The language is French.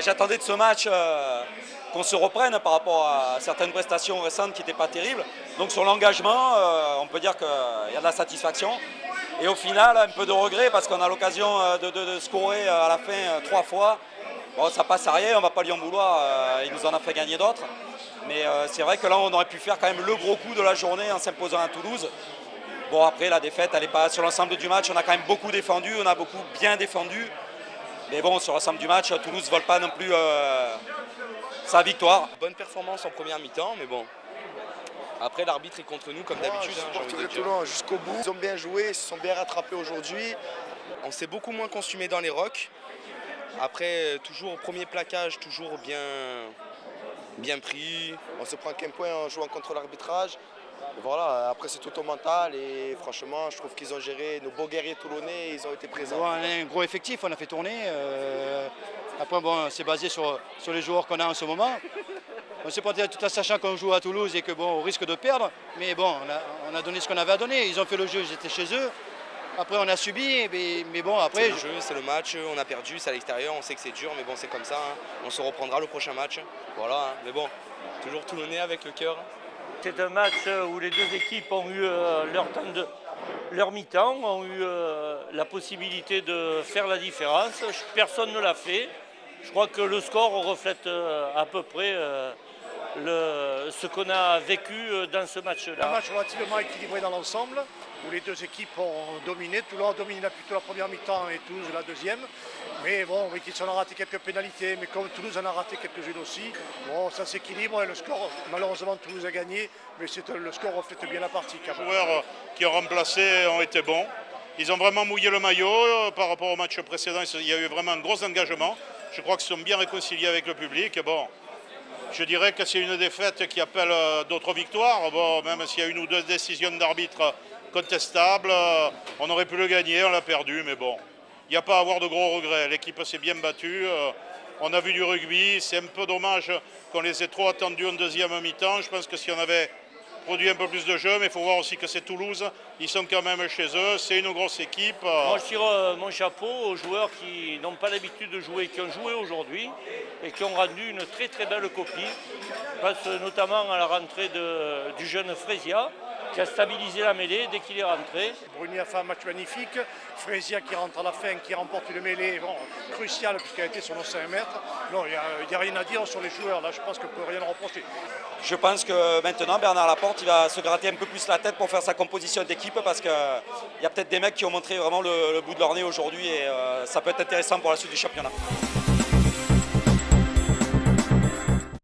J'attendais de ce match qu'on se reprenne par rapport à certaines prestations récentes qui n'étaient pas terribles. Donc sur l'engagement, on peut dire qu'il y a de la satisfaction. Et au final, un peu de regret parce qu'on a l'occasion de scorer à la fin 3 fois. Bon, ça passe à rien, on ne va pas lui en vouloir, il nous en a fait gagner d'autres. Mais c'est vrai que là, on aurait pu faire quand même le gros coup de la journée en s'imposant à Toulouse. Bon, après, la défaite, elle n'est pas sur l'ensemble du match. On a quand même beaucoup défendu, on a beaucoup bien défendu. Mais bon, sur l'ensemble du match, Toulouse ne vole pas non plus sa victoire. Bonne performance en première mi-temps, mais bon. Après, l'arbitre est contre nous comme d'habitude. Je supporterai Toulon jusqu'au bout. Ils ont bien joué, ils se sont bien rattrapés aujourd'hui. On s'est beaucoup moins consumé dans les rocks. Après, toujours au premier plaquage, toujours bien pris. On se prend qu'un point en jouant contre l'arbitrage. Voilà, après c'est tout au mental et franchement je trouve qu'ils ont géré nos beaux guerriers toulonnais, ils ont été présents. On a un gros effectif, on a fait tourner. Après bon, c'est basé sur les joueurs qu'on a en ce moment. On s'est pas tout en sachant qu'on joue à Toulouse et que bon, on risque de perdre. Mais bon, on a donné ce qu'on avait à donner. Ils ont fait le jeu, ils étaient chez eux. Après on a subi, mais bon après. C'est le jeu, c'est le match, on a perdu, c'est à l'extérieur, on sait que c'est dur, mais bon c'est comme ça. On se reprendra le prochain match. Voilà, mais bon, toujours toulonnais avec le cœur. C'est un match où les deux équipes ont eu leur mi-temps, ont eu la possibilité de faire la différence. Personne ne l'a fait. Je crois que le score reflète à peu près ce qu'on a vécu dans ce match-là. Un match relativement équilibré dans l'ensemble, où les deux équipes ont dominé. Toulon a dominé plutôt la première mi-temps et Toulouse la deuxième. Mais bon, ils en ont raté quelques pénalités, mais comme Toulouse en a raté quelques-unes aussi, bon, ça s'équilibre et le score, malheureusement Toulouse a gagné, mais le score reflète bien la partie. Les joueurs qui ont remplacé ont été bons. Ils ont vraiment mouillé le maillot par rapport au match précédent. Il y a eu vraiment un gros engagement. Je crois qu'ils sont bien réconciliés avec le public. Bon, je dirais que c'est une défaite qui appelle d'autres victoires. Bon, même s'il y a une ou deux décisions d'arbitre contestables, on aurait pu le gagner, on l'a perdu, mais bon. Il n'y a pas à avoir de gros regrets. L'équipe s'est bien battue. On a vu du rugby. C'est un peu dommage qu'on les ait trop attendus en deuxième mi-temps. Je pense que si on avait produit un peu plus de jeu, mais il faut voir aussi que c'est Toulouse. Ils sont quand même chez eux. C'est une grosse équipe. Moi, je tire mon chapeau aux joueurs qui n'ont pas l'habitude de jouer, qui ont joué aujourd'hui et qui ont rendu une très très belle copie. Je pense notamment à la rentrée du jeune Fresia, qui a stabilisé la mêlée dès qu'il est rentré. Bruni a fait un match magnifique. Fresia qui rentre à la fin, qui remporte une mêlée cruciale puisqu'elle a été sur nos 5 mètres. Non, il n'y a rien à dire sur les joueurs. Là, je pense qu'on ne peut rien leur reprocher. Je pense que maintenant Bernard Laporte il va se gratter un peu plus la tête pour faire sa composition d'équipe parce qu'il y a peut-être des mecs qui ont montré vraiment le bout de leur nez aujourd'hui et ça peut être intéressant pour la suite du championnat.